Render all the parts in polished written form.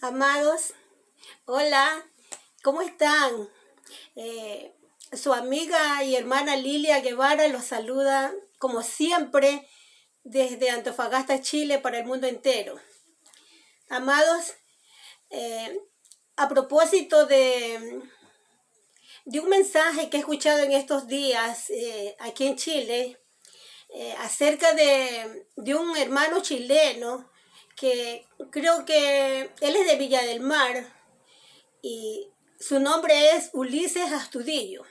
Amados, hola, ¿cómo están? Su amiga y hermana Lilia Guevara los saluda, como siempre, desde Antofagasta, Chile, para el mundo entero. Amados, eh, a propósito de un mensaje que he escuchado en estos días aquí en Chile, acerca de un hermano chileno que creo que él es de Villa del Mar, y su nombre es Ulises Astudillo.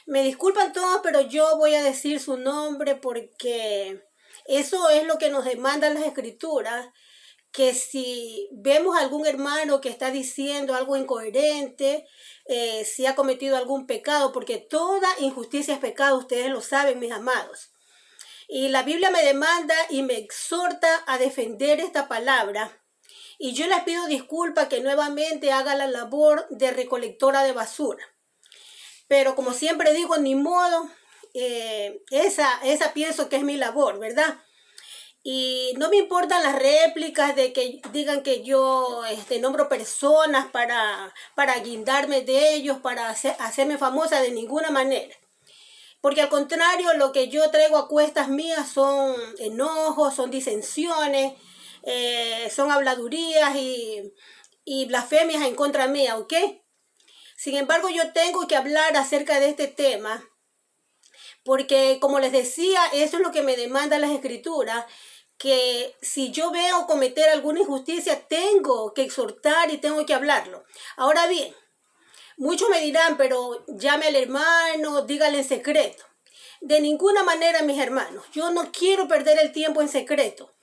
Me disculpan todos, pero yo voy a decir su nombre porque eso es lo que nos demandan las escrituras, que si vemos a algún hermano que está diciendo algo incoherente, si ha cometido algún pecado, porque toda injusticia es pecado, ustedes lo saben, mis amados. Y la Biblia me demanda y me exhorta a defender esta palabra. Y yo les pido disculpas que nuevamente haga la labor de recolectora de basura. Pero como siempre digo, ni modo, esa pienso que es mi labor, ¿verdad? Y no me importan las réplicas de que digan que yo nombro personas para guindarme de ellos, para hacerme famosa, de ninguna manera. Porque al contrario, lo que yo traigo a cuestas mías son enojos, son disensiones, son habladurías y blasfemias en contra mía, ¿ok? Sin embargo, yo tengo que hablar acerca de este tema, porque como les decía, eso es lo que me demanda las escrituras, que si yo veo cometer alguna injusticia, tengo que exhortar y tengo que hablarlo. Ahora bien, muchos me dirán, pero llame al hermano, dígale en secreto. De ninguna manera, mis hermanos, yo no quiero perder el tiempo en secreto,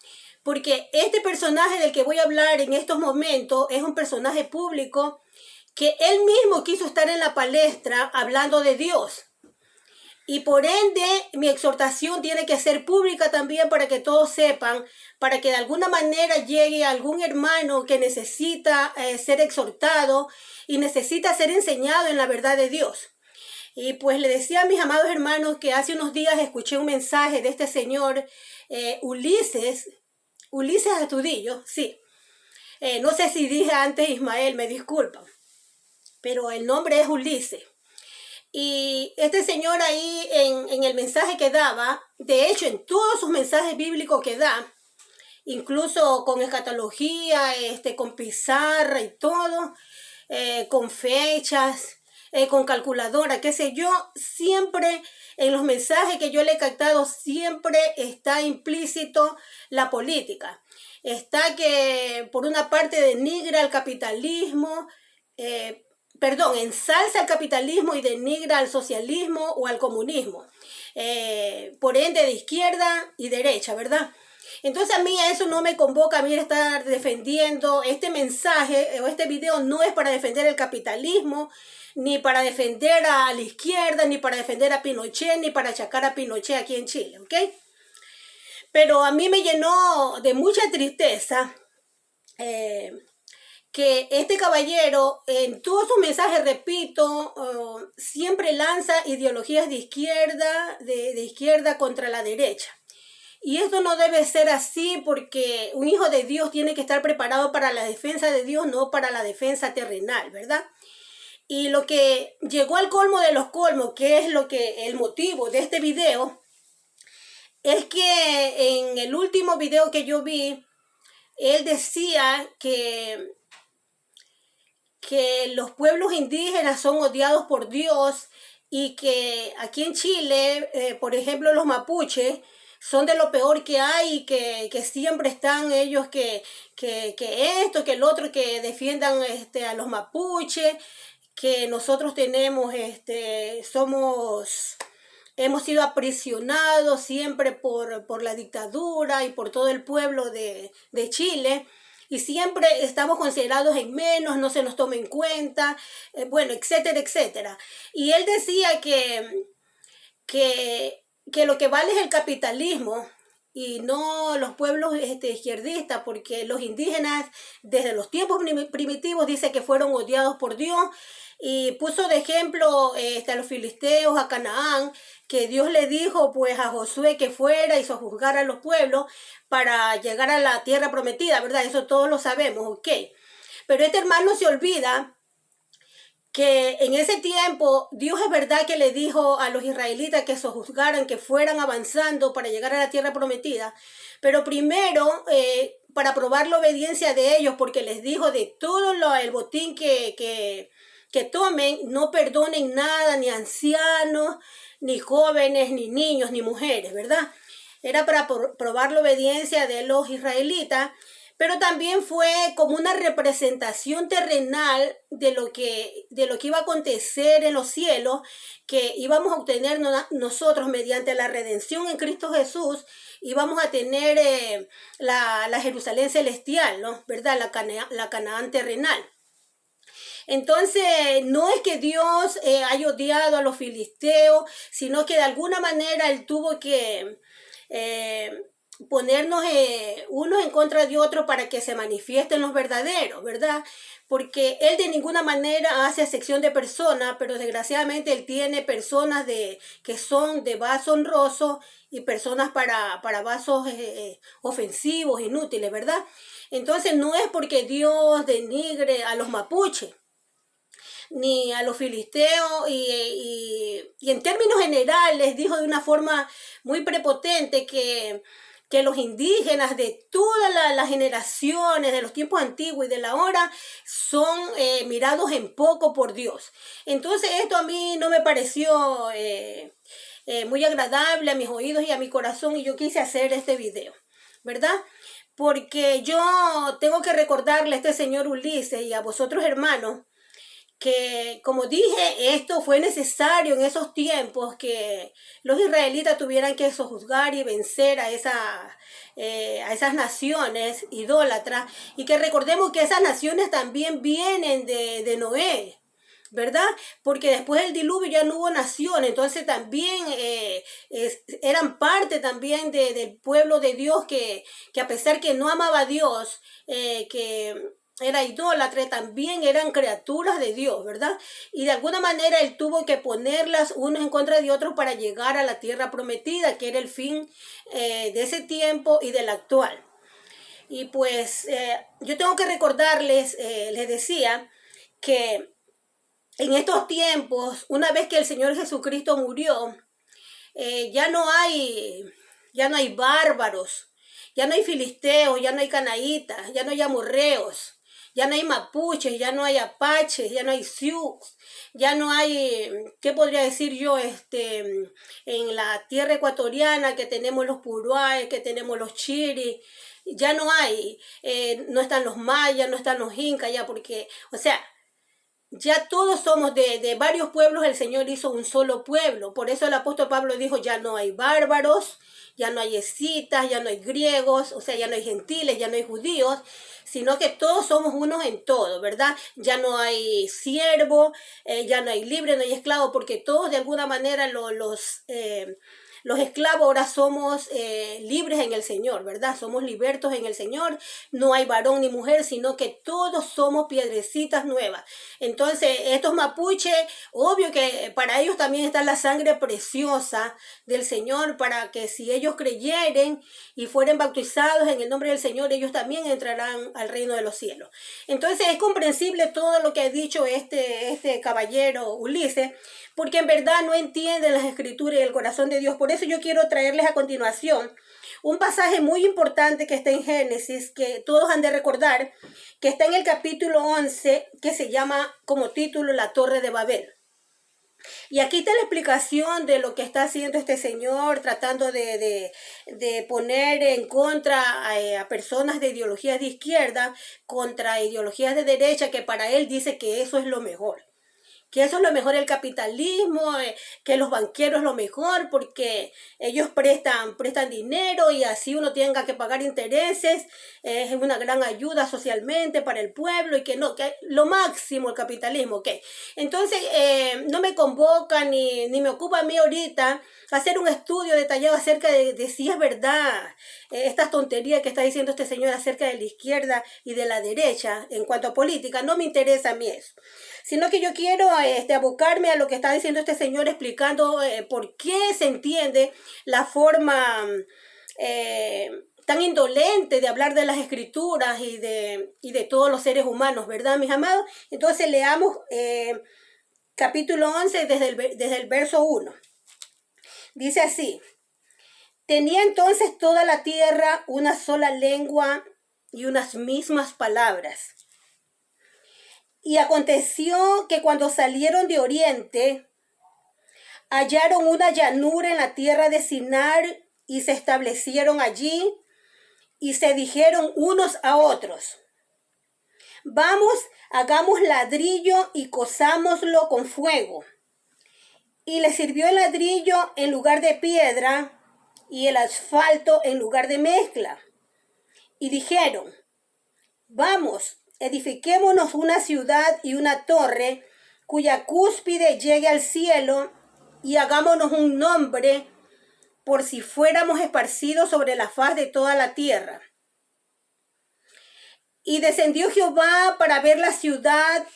porque este personaje del que voy a hablar en estos momentos es un personaje público que él mismo quiso estar en la palestra hablando de Dios. Y por ende, mi exhortación tiene que ser pública también para que todos sepan, para que de alguna manera llegue a algún hermano que necesita ser exhortado y necesita ser enseñado en la verdad de Dios. Y pues le decía a mis amados hermanos que hace unos días escuché un mensaje de este señor Ulises Astudillo, sí. No sé si dije antes Ismael, me disculpan, pero el nombre es Ulises. Y este señor ahí en el mensaje que daba, de hecho en todos sus mensajes bíblicos que da, incluso con escatología, con pizarra y todo, con fechas, con calculadora, qué sé yo, siempre en los mensajes que yo le he captado, siempre está implícito la política. Está que por una parte denigra el capitalismo, ensalza el capitalismo y denigra al socialismo o al comunismo. Por ende, de izquierda y derecha, ¿verdad? Entonces a mí eso no me convoca a mí estar defendiendo este mensaje o este video. No es para defender el capitalismo, ni para defender a la izquierda, ni para defender a Pinochet, ni para achacar a Pinochet aquí en Chile, ¿ok? Pero a mí me llenó de mucha tristeza que este caballero en todos sus mensajes, repito, siempre lanza ideologías de izquierda contra la derecha. Y esto no debe ser así, porque un hijo de Dios tiene que estar preparado para la defensa de Dios, no para la defensa terrenal, ¿verdad? Y lo que llegó al colmo de los colmos, que es el motivo de este video, es que en el último video que yo vi, él decía que los pueblos indígenas son odiados por Dios y que aquí en Chile, por ejemplo, los mapuches son de lo peor que hay y que siempre están ellos que esto, que el otro, que defiendan a los mapuches, que nosotros tenemos, hemos sido aprisionados siempre por la dictadura y por todo el pueblo de Chile. Y siempre estamos considerados en menos, no se nos toma en cuenta, bueno, etcétera, etcétera. Y él decía que lo que vale es el capitalismo y no los pueblos izquierdistas, porque los indígenas desde los tiempos primitivos dice que fueron odiados por Dios, y puso de ejemplo a los filisteos, a Canaán, que Dios le dijo pues a Josué que fuera y sojuzgara a los pueblos para llegar a la tierra prometida, ¿verdad? Eso todos lo sabemos, ¿ok? Pero este hermano se olvida que en ese tiempo Dios es verdad que le dijo a los israelitas que sojuzgaran, que fueran avanzando para llegar a la tierra prometida, pero primero para probar la obediencia de ellos, porque les dijo de todo el botín que tomen, no perdonen nada, ni ancianos, ni jóvenes, ni niños, ni mujeres, ¿verdad? Era para probar la obediencia de los israelitas, pero también fue como una representación terrenal de lo que iba a acontecer en los cielos, que íbamos a obtener nosotros mediante la redención en Cristo Jesús, íbamos a tener la Jerusalén celestial, ¿no? ¿Verdad? La Canaán terrenal. Entonces, no es que Dios haya odiado a los filisteos, sino que de alguna manera Él tuvo que ponernos unos en contra de otros para que se manifiesten los verdaderos, ¿verdad? Porque Él de ninguna manera hace excepción de personas, pero desgraciadamente Él tiene personas que son de vaso honroso y personas para vasos ofensivos, inútiles, ¿verdad? Entonces no es porque Dios denigre a los mapuches ni a los filisteos y en términos generales dijo de una forma muy prepotente que los indígenas de todas las generaciones, de los tiempos antiguos y de la hora, son mirados en poco por Dios. Entonces esto a mí no me pareció muy agradable a mis oídos y a mi corazón, y yo quise hacer este video, ¿verdad? Porque yo tengo que recordarle a este señor Ulises y a vosotros, hermanos, que, como dije, esto fue necesario en esos tiempos, que los israelitas tuvieran que sojuzgar y vencer a esas naciones idólatras, y que recordemos que esas naciones también vienen de Noé, ¿verdad? Porque después del diluvio ya no hubo nación, entonces también eran parte también del pueblo de Dios, que a pesar que no amaba a Dios, que era idólatra, también eran criaturas de Dios, ¿verdad? Y de alguna manera Él tuvo que ponerlas unos en contra de otros para llegar a la tierra prometida, que era el fin de ese tiempo y del actual. Y pues yo tengo que recordarles, les decía, que en estos tiempos, una vez que el Señor Jesucristo murió, ya no hay bárbaros, ya no hay filisteos, ya no hay canaítas, ya no hay amorreos, ya no hay mapuches, ya no hay apaches, ya no hay sioux, ya no hay, ¿qué podría decir yo? En la tierra ecuatoriana, que tenemos los puruáes, que tenemos los chiris, ya no hay, no están los mayas, no están los incas, ya, porque, o sea, ya todos somos de varios pueblos, el Señor hizo un solo pueblo. Por eso el apóstol Pablo dijo, ya no hay bárbaros, ya no hay escitas, ya no hay griegos, o sea, ya no hay gentiles, ya no hay judíos, sino que todos somos unos en todo, ¿verdad? Ya no hay siervo, ya no hay libre, no hay esclavo, porque todos de alguna manera los esclavos ahora somos libres en el Señor, ¿verdad? Somos libertos en el Señor. No hay varón ni mujer, sino que todos somos piedrecitas nuevas. Entonces, estos mapuches, obvio que para ellos también está la sangre preciosa del Señor, para que si ellos creyeren y fueren bautizados en el nombre del Señor, ellos también entrarán al reino de los cielos. Entonces, es comprensible todo lo que ha dicho este caballero Ulises, porque en verdad no entienden las escrituras y el corazón de Dios. Por eso yo quiero traerles a continuación un pasaje muy importante que está en Génesis, que todos han de recordar, que está en el capítulo 11, que se llama como título La Torre de Babel. Y aquí está la explicación de lo que está haciendo este señor, tratando de poner en contra a personas de ideologías de izquierda contra ideologías de derecha, que para él dice que eso es lo mejor. Que eso es lo mejor, el capitalismo, que los banqueros es lo mejor, porque ellos prestan dinero y así uno tenga que pagar intereses, es una gran ayuda socialmente para el pueblo, y que no, que lo máximo el capitalismo, ¿ok? Entonces no me convoca ni me ocupa a mí ahorita hacer un estudio detallado acerca de si es verdad estas tonterías que está diciendo este señor acerca de la izquierda y de la derecha en cuanto a política. No me interesa a mí eso, sino que yo quiero abocarme a lo que está diciendo este señor, explicando por qué se entiende la forma tan indolente de hablar de las escrituras y de todos los seres humanos, ¿verdad, mis amados? Entonces leamos capítulo 11 desde el verso 1. Dice así: tenía entonces toda la tierra una sola lengua y unas mismas palabras. Y aconteció que cuando salieron de oriente, hallaron una llanura en la tierra de Sinar y se establecieron allí y se dijeron unos a otros: vamos, hagamos ladrillo y cozámoslo con fuego. Y les sirvió el ladrillo en lugar de piedra y el asfalto en lugar de mezcla. Y dijeron: vamos, edifiquémonos una ciudad y una torre cuya cúspide llegue al cielo y hagámonos un nombre por si fuéramos esparcidos sobre la faz de toda la tierra. Y descendió Jehová para ver la ciudad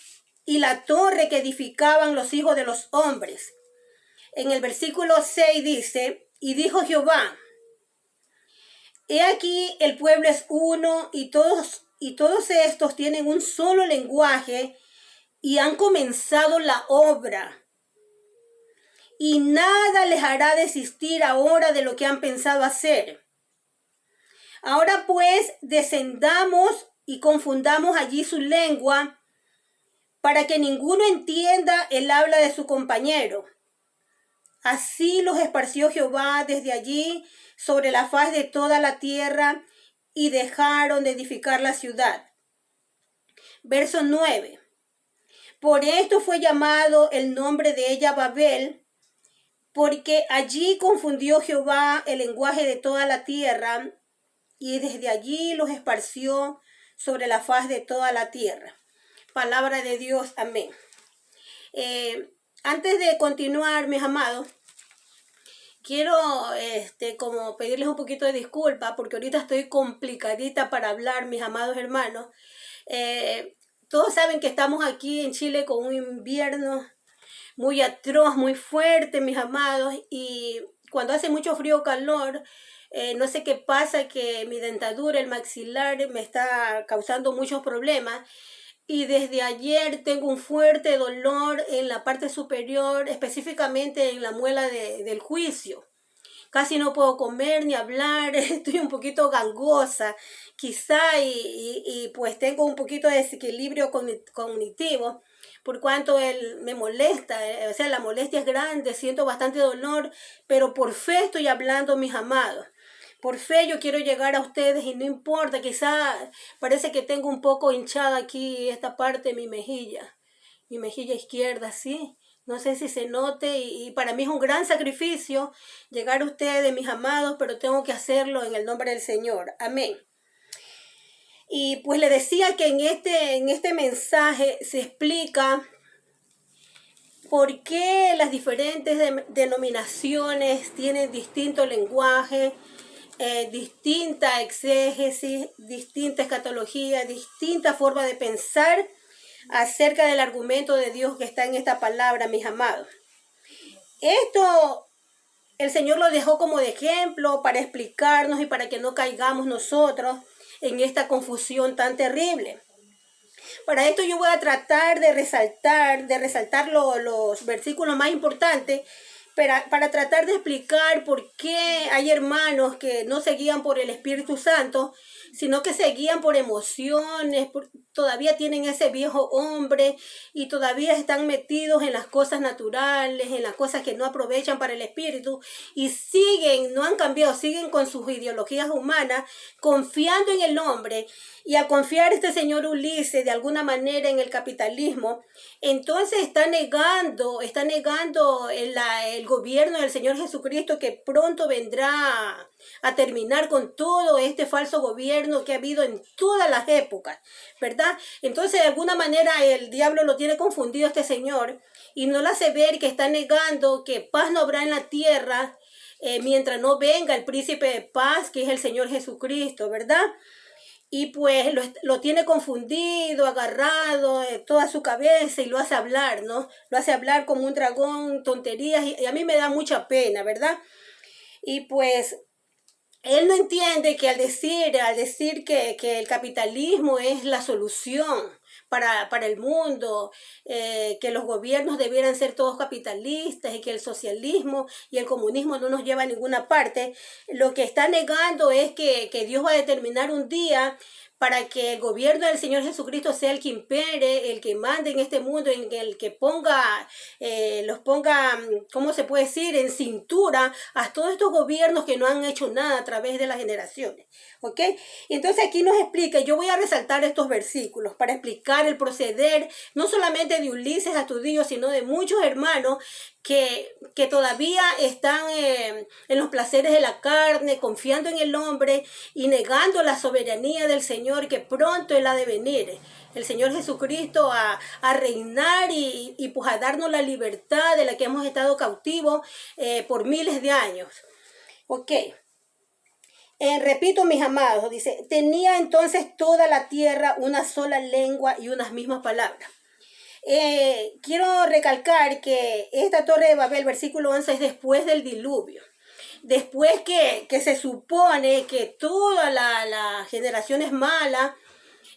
y la torre que edificaban los hijos de los hombres. En el versículo 6 dice: y dijo Jehová: he aquí el pueblo es uno y todos estos tienen un solo lenguaje y han comenzado la obra. Y nada les hará desistir ahora de lo que han pensado hacer. Ahora pues descendamos y confundamos allí su lengua, para que ninguno entienda el habla de su compañero. Así los esparció Jehová desde allí sobre la faz de toda la tierra, y dejaron de edificar la ciudad. Verso 9. Por esto fue llamado el nombre de ella Babel, porque allí confundió Jehová el lenguaje de toda la tierra, y desde allí los esparció sobre la faz de toda la tierra. Palabra de Dios, amén. Antes de continuar, mis amados, quiero como pedirles un poquito de disculpa, porque ahorita estoy complicadita para hablar, mis amados hermanos. Todos saben que estamos aquí en Chile con un invierno muy atroz, muy fuerte, mis amados, y cuando hace mucho frío o calor, no sé qué pasa, que mi dentadura, el maxilar, me está causando muchos problemas. Y desde ayer tengo un fuerte dolor en la parte superior, específicamente en la muela del juicio. Casi no puedo comer ni hablar, estoy un poquito gangosa, quizá, y pues tengo un poquito de desequilibrio cognitivo, por cuanto él me molesta, o sea, la molestia es grande, siento bastante dolor, pero por fe estoy hablando, mis amados. Por fe yo quiero llegar a ustedes y no importa, quizá parece que tengo un poco hinchada aquí esta parte de mi mejilla izquierda, ¿sí? No sé si se note, y para mí es un gran sacrificio llegar a ustedes, mis amados, pero tengo que hacerlo en el nombre del Señor. Amén. Y pues le decía que en este mensaje se explica por qué las diferentes denominaciones tienen distinto lenguaje, distinta exégesis, distinta escatología, distinta forma de pensar acerca del argumento de Dios que está en esta palabra, mis amados. Esto el Señor lo dejó como de ejemplo para explicarnos y para que no caigamos nosotros en esta confusión tan terrible. Para esto yo voy a tratar de resaltar los versículos más importantes para tratar de explicar por qué hay hermanos que no se guían por el Espíritu Santo, sino que se guían por emociones, todavía tienen ese viejo hombre y todavía están metidos en las cosas naturales, en las cosas que no aprovechan para el Espíritu, y no han cambiado, siguen con sus ideologías humanas, confiando en el hombre. Y al confiar este señor Ulises de alguna manera en el capitalismo, entonces está negando el gobierno del Señor Jesucristo, que pronto vendrá a terminar con todo este falso gobierno que ha habido en todas las épocas, ¿verdad? Entonces, de alguna manera, el diablo lo tiene confundido a este señor y no le hace ver que está negando que paz no habrá en la tierra mientras no venga el príncipe de paz, que es el Señor Jesucristo, ¿verdad? Y pues lo tiene confundido, agarrado toda su cabeza, y lo hace hablar, ¿no? Lo hace hablar como un dragón, tonterías, y a mí me da mucha pena, ¿verdad? Y pues él no entiende que al decir que el capitalismo es la solución para el mundo, que los gobiernos debieran ser todos capitalistas y que el socialismo y el comunismo no nos lleva a ninguna parte, lo que está negando es que Dios va a determinar un día para que el gobierno del Señor Jesucristo sea el que impere, el que mande en este mundo, en el que los ponga, ¿cómo se puede decir?, en cintura a todos estos gobiernos que no han hecho nada a través de las generaciones, ¿ok? Entonces aquí nos explica, yo voy a resaltar estos versículos para explicar el proceder, no solamente de Ulises Astudillo, sino de muchos hermanos que todavía están en los placeres de la carne, confiando en el hombre y negando la soberanía del Señor, que pronto Él ha de venir. El Señor Jesucristo a reinar y pues a darnos la libertad de la que hemos estado cautivos por miles de años. Ok. Repito, mis amados, dice, tenía entonces toda la tierra una sola lengua y unas mismas palabras. Quiero recalcar que esta torre de Babel, versículo 11, es después del diluvio. Después que se supone que toda la generación es mala,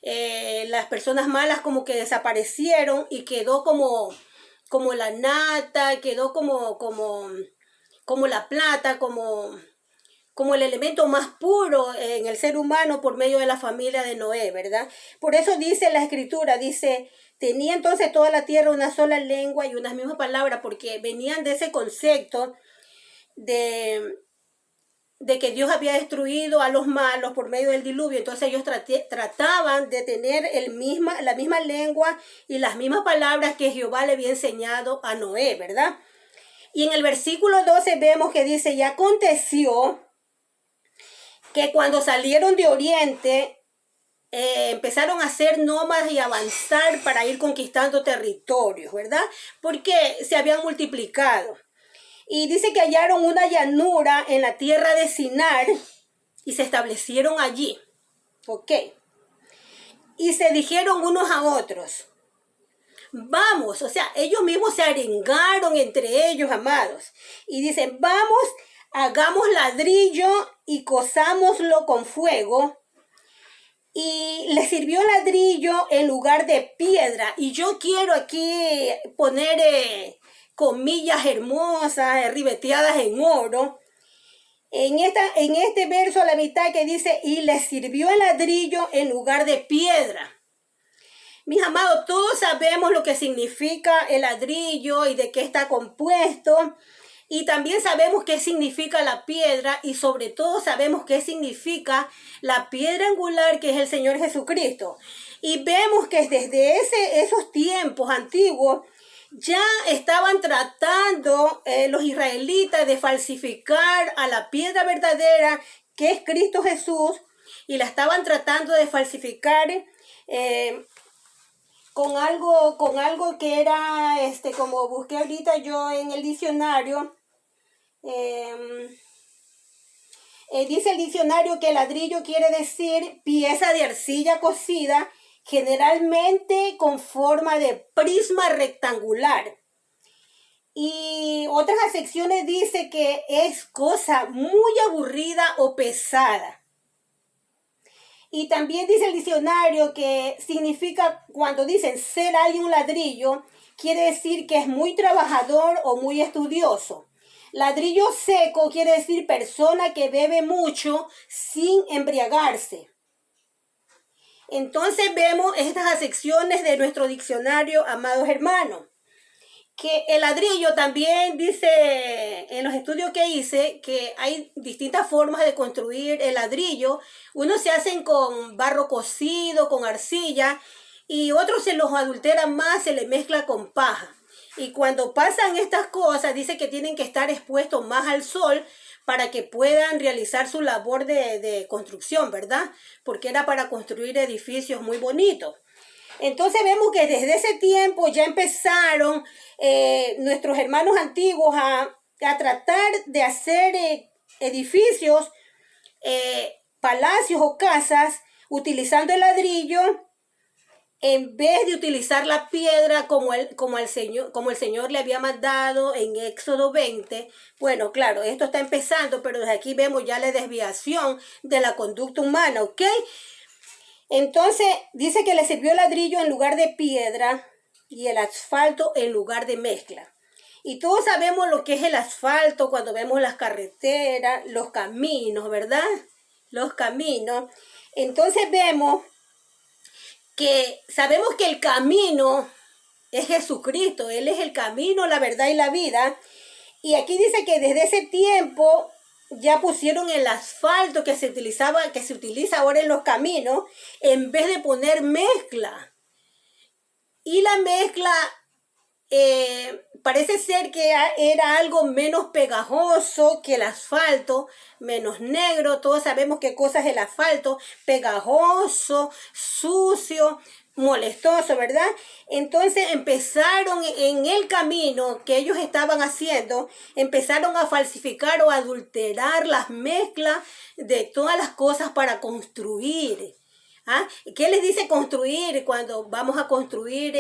las personas malas como que desaparecieron y quedó como la nata, quedó como la plata, como el elemento más puro en el ser humano por medio de la familia de Noé, ¿verdad? Por eso dice la Escritura, dice, tenía entonces toda la tierra una sola lengua y unas mismas palabras, porque venían de ese concepto de que Dios había destruido a los malos por medio del diluvio. Entonces ellos trataban de tener la misma lengua y las mismas palabras que Jehová le había enseñado a Noé, ¿verdad? Y en el versículo 12 vemos que dice, y aconteció que cuando salieron de Oriente, empezaron a ser nómadas y avanzar para ir conquistando territorios, ¿verdad? Porque se habían multiplicado. Y dice que hallaron una llanura en la tierra de Sinar y se establecieron allí. ¿Ok? Y se dijeron unos a otros, vamos, o sea, ellos mismos se arengaron entre ellos, amados. Y dicen, vamos, hagamos ladrillo y cozámoslo con fuego. Y le sirvió ladrillo en lugar de piedra. Y yo quiero aquí poner comillas hermosas, ribeteadas en oro. En este verso a la mitad que dice, y le sirvió el ladrillo en lugar de piedra. Mis amados, todos sabemos lo que significa el ladrillo y de qué está compuesto. Y también sabemos qué significa la piedra y sobre todo sabemos qué significa la piedra angular que es el Señor Jesucristo. Y vemos que desde esos tiempos antiguos ya estaban tratando los israelitas de falsificar a la piedra verdadera que es Cristo Jesús y la estaban tratando de falsificar con algo que era, como busqué ahorita yo en el diccionario, dice el diccionario que ladrillo quiere decir pieza de arcilla cocida, generalmente con forma de prisma rectangular. Y otras acepciones dice que es cosa muy aburrida o pesada. Y también dice el diccionario que significa, cuando dicen ser alguien un ladrillo, quiere decir que es muy trabajador o muy estudioso. Ladrillo seco quiere decir persona que bebe mucho sin embriagarse. Entonces vemos estas acepciones de nuestro diccionario, amados hermanos. Que el ladrillo también dice, en los estudios que hice, que hay distintas formas de construir el ladrillo. Unos se hacen con barro cocido, con arcilla, y otros se los adulteran más, se les mezcla con paja. Y cuando pasan estas cosas, dice que tienen que estar expuestos más al sol para que puedan realizar su labor de construcción, ¿verdad? Porque era para construir edificios muy bonitos. Entonces vemos que desde ese tiempo ya empezaron nuestros hermanos antiguos a tratar de hacer edificios, palacios o casas utilizando el ladrillo en vez de utilizar la piedra como el Señor le había mandado en Éxodo 20, bueno, claro, esto está empezando, pero desde aquí vemos ya la desviación de la conducta humana, ¿ok? Entonces, dice que le sirvió ladrillo en lugar de piedra y el asfalto en lugar de mezcla. Y todos sabemos lo que es el asfalto cuando vemos las carreteras, los caminos, ¿verdad? Los caminos. Entonces vemos que sabemos que el camino es Jesucristo. Él es el camino, la verdad y la vida. Y aquí dice que desde ese tiempo ya pusieron el asfalto que se utiliza ahora en los caminos, en vez de poner mezcla. Y la mezcla parece ser que era algo menos pegajoso que el asfalto, menos negro. Todos sabemos qué cosa es el asfalto: pegajoso, sucio, molestoso, ¿verdad? Entonces empezaron en el camino que ellos estaban haciendo, empezaron a falsificar o adulterar las mezclas de todas las cosas para construir. ¿Ah? ¿Qué les dice construir cuando vamos a construir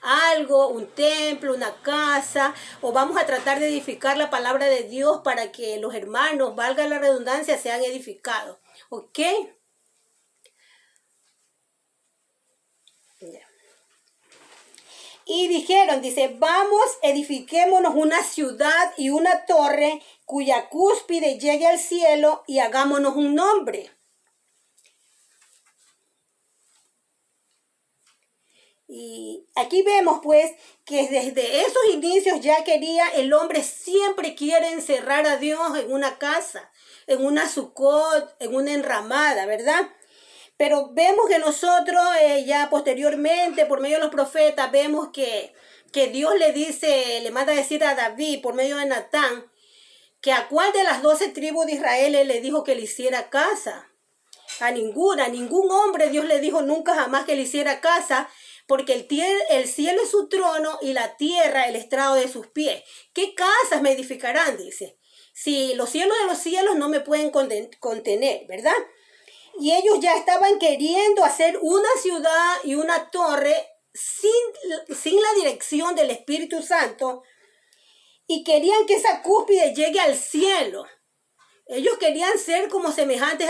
algo, un templo, una casa, o vamos a tratar de edificar la palabra de Dios para que los hermanos, valga la redundancia, sean edificados? ¿Ok? Y dijeron, dice, vamos, edifiquémonos una ciudad y una torre cuya cúspide llegue al cielo y hagámonos un nombre. Y aquí vemos pues que desde esos inicios ya el hombre siempre quiere encerrar a Dios en una casa, en una sucot, en una enramada, ¿verdad? Pero vemos que nosotros ya posteriormente, por medio de los profetas, vemos que Dios le manda a decir a David, por medio de Natán, que a cuál de las 12 tribus de Israel él le dijo que le hiciera casa. A ningún hombre Dios le dijo nunca jamás que le hiciera casa, porque el cielo es su trono y la tierra el estrado de sus pies. ¿Qué casas me edificarán? Dice. Si los cielos de los cielos no me pueden contener, ¿verdad? Y ellos ya estaban queriendo hacer una ciudad y una torre sin la dirección del Espíritu Santo, y querían que esa cúspide llegue al cielo. Ellos querían ser como semejantes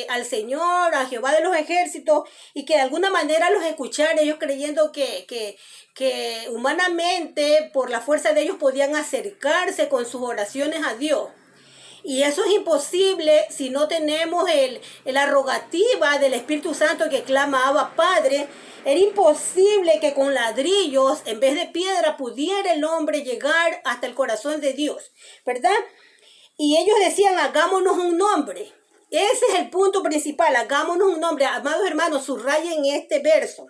al Señor, a Jehová de los ejércitos, y que de alguna manera los escuchara, ellos creyendo que humanamente, por la fuerza de ellos, podían acercarse con sus oraciones a Dios. Y eso es imposible si no tenemos la arrogativa del Espíritu Santo que clama Abba Padre. Era imposible que con ladrillos, en vez de piedra, pudiera el hombre llegar hasta el corazón de Dios, ¿verdad? Y ellos decían, hagámonos un nombre. Ese es el punto principal, hagámonos un nombre. Amados hermanos, subrayen este verso.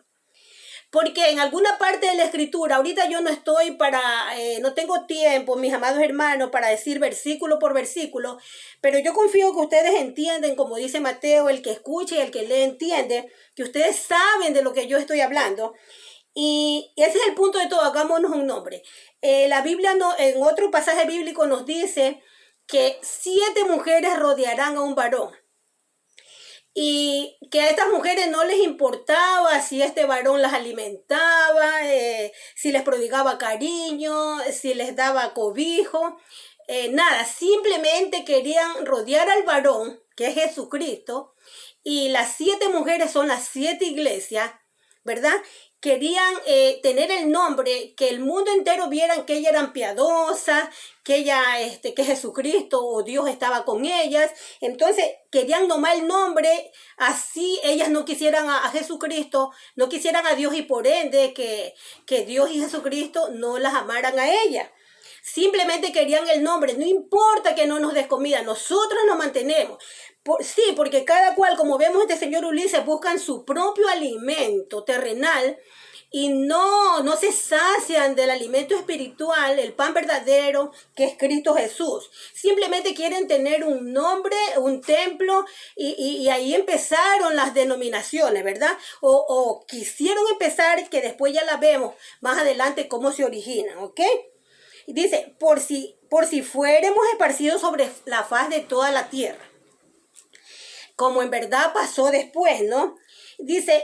Porque en alguna parte de la escritura, ahorita yo no estoy no tengo tiempo, mis amados hermanos, para decir versículo por versículo, pero yo confío que ustedes entienden, como dice Mateo, el que escuche y el que lee entiende, que ustedes saben de lo que yo estoy hablando. Y ese es el punto de todo, hagámonos un nombre. La Biblia en otro pasaje bíblico nos dice que 7 mujeres rodearán a un varón. Y que a estas mujeres no les importaba si este varón las alimentaba, si les prodigaba cariño, si les daba cobijo, nada. Simplemente querían rodear al varón, que es Jesucristo, y las 7 mujeres son las 7 iglesias, ¿verdad? Querían tener el nombre, que el mundo entero vieran que ellas eran piadosas, que que Jesucristo o Dios estaba con ellas. Entonces querían nomar el nombre, así ellas no quisieran a Jesucristo, no quisieran a Dios, y por ende que Dios y Jesucristo no las amaran a ellas. Simplemente querían el nombre, no importa que no nos des comida, nosotros nos mantenemos. Sí, porque cada cual, como vemos este señor Ulises, buscan su propio alimento terrenal y no se sacian del alimento espiritual, el pan verdadero que es Cristo Jesús. Simplemente quieren tener un nombre, un templo, y ahí empezaron las denominaciones, ¿verdad? O quisieron empezar, que después ya la vemos más adelante cómo se originan, ¿ok? Dice, por si fuéramos esparcidos sobre la faz de toda la tierra, como en verdad pasó después, ¿no? Dice,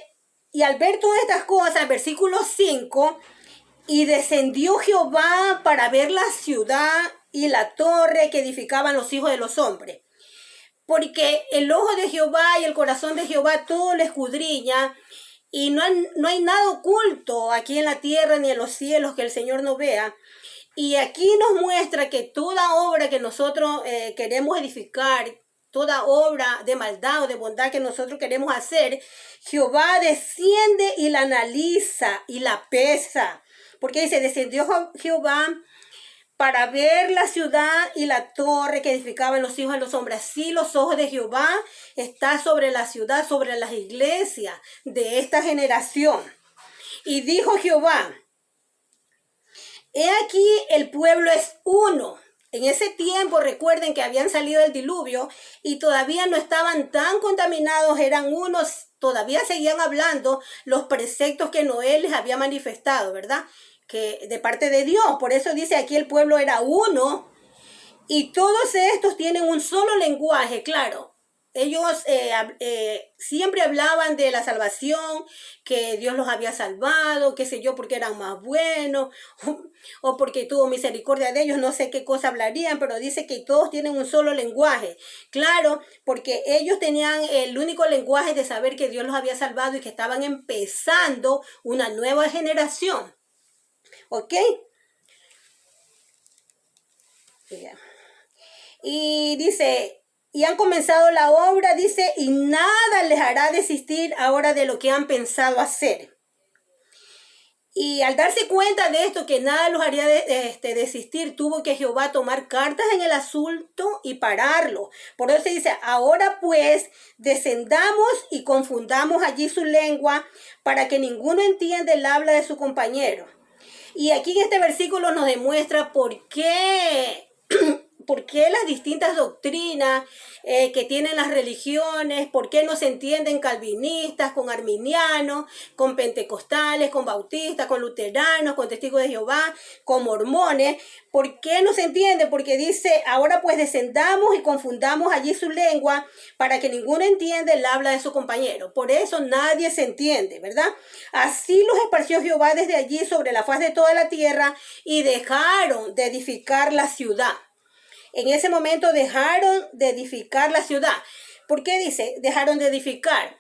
Y al ver todas estas cosas, versículo 5, y descendió Jehová para ver la ciudad y la torre que edificaban los hijos de los hombres. Porque el ojo de Jehová y el corazón de Jehová todo lo escudriña, y no hay nada oculto aquí en la tierra ni en los cielos que el Señor no vea. Y aquí nos muestra que toda obra que nosotros queremos edificar, toda obra de maldad o de bondad que nosotros queremos hacer, Jehová desciende y la analiza y la pesa. Porque dice, descendió Jehová para ver la ciudad y la torre que edificaban los hijos de los hombres. Así los ojos de Jehová están sobre la ciudad, sobre las iglesias de esta generación. Y dijo Jehová, he aquí el pueblo es uno. En ese tiempo recuerden que habían salido del diluvio y todavía no estaban tan contaminados, eran unos, todavía seguían hablando los preceptos que Noé les había manifestado, ¿verdad? Que de parte de Dios. Por eso dice aquí el pueblo era uno y todos estos tienen un solo lenguaje, claro. Ellos siempre hablaban de la salvación, que Dios los había salvado, qué sé yo, porque eran más buenos, o porque tuvo misericordia de ellos, no sé qué cosa hablarían, pero dice que todos tienen un solo lenguaje. Claro, porque ellos tenían el único lenguaje de saber que Dios los había salvado y que estaban empezando una nueva generación. ¿Ok? Y dice, y han comenzado la obra, dice, y nada les hará desistir ahora de lo que han pensado hacer. Y al darse cuenta de esto, que nada los haría desistir, tuvo que Jehová tomar cartas en el asunto y pararlo. Por eso se dice, ahora pues descendamos y confundamos allí su lengua para que ninguno entienda el habla de su compañero. Y aquí en este versículo nos demuestra por qué las distintas doctrinas que tienen las religiones, por qué no se entienden calvinistas con arminianos, con pentecostales, con bautistas, con luteranos, con testigos de Jehová, con mormones. ¿Por qué no se entiende? Porque dice, ahora pues descendamos y confundamos allí su lengua para que ninguno entienda el habla de su compañero. Por eso nadie se entiende, ¿verdad? Así los esparció Jehová desde allí sobre la faz de toda la tierra y dejaron de edificar la ciudad. En ese momento dejaron de edificar la ciudad. ¿Por qué dice dejaron de edificar?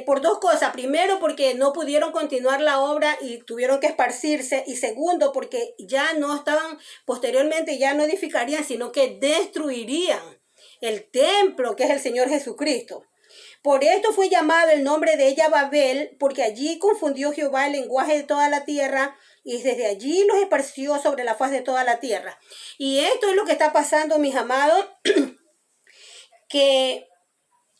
Por dos cosas. Primero, porque no pudieron continuar la obra y tuvieron que esparcirse. Y segundo, porque ya no estaban, posteriormente ya no edificarían, sino que destruirían el templo que es el Señor Jesucristo. Por esto fue llamado el nombre de ella Babel, porque allí confundió Jehová el lenguaje de toda la tierra y desde allí los esparció sobre la faz de toda la tierra. Y esto es lo que está pasando, mis amados, que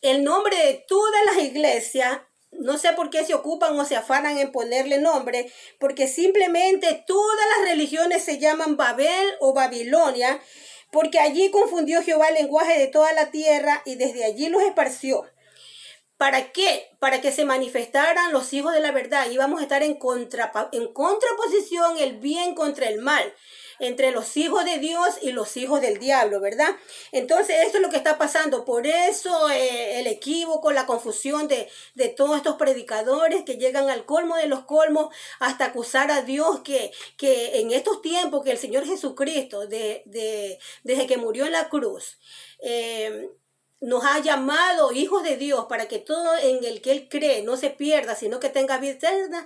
el nombre de todas las iglesias, no sé por qué se ocupan o se afanan en ponerle nombre, porque simplemente todas las religiones se llaman Babel o Babilonia, porque allí confundió Jehová el lenguaje de toda la tierra y desde allí los esparció. ¿Para qué? Para que se manifestaran los hijos de la verdad. Íbamos a estar en contraposición el bien contra el mal, entre los hijos de Dios y los hijos del diablo, ¿verdad? Entonces, esto es lo que está pasando. Por eso el equívoco, la confusión de todos estos predicadores que llegan al colmo de los colmos hasta acusar a Dios que en estos tiempos que el Señor Jesucristo, desde que murió en la cruz, nos ha llamado hijos de Dios para que todo en el que Él cree no se pierda, sino que tenga vida eterna,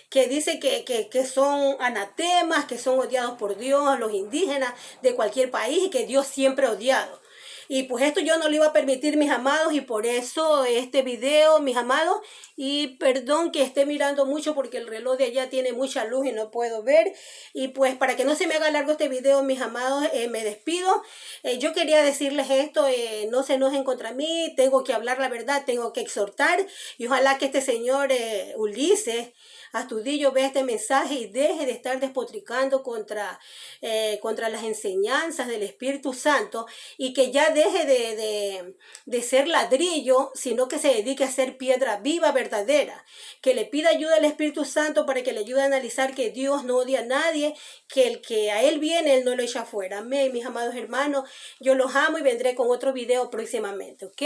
que dice que son anatemas, que son odiados por Dios, los indígenas de cualquier país, y que Dios siempre ha odiado. Y pues esto yo no lo iba a permitir, mis amados, y por eso este video, mis amados, y perdón que esté mirando mucho porque el reloj de allá tiene mucha luz y no puedo ver. Y pues para que no se me haga largo este video, mis amados, me despido. Yo quería decirles esto, no se enojen contra mí, tengo que hablar la verdad, tengo que exhortar, y ojalá que este señor Ulises Astudillo vea este mensaje y deje de estar despotricando contra las enseñanzas del Espíritu Santo, y que ya deje de ser ladrillo, sino que se dedique a ser piedra viva, verdadera, que le pida ayuda al Espíritu Santo para que le ayude a analizar que Dios no odia a nadie, que el que a Él viene, Él no lo echa fuera. Amén, mis amados hermanos, yo los amo y vendré con otro video próximamente, ¿ok?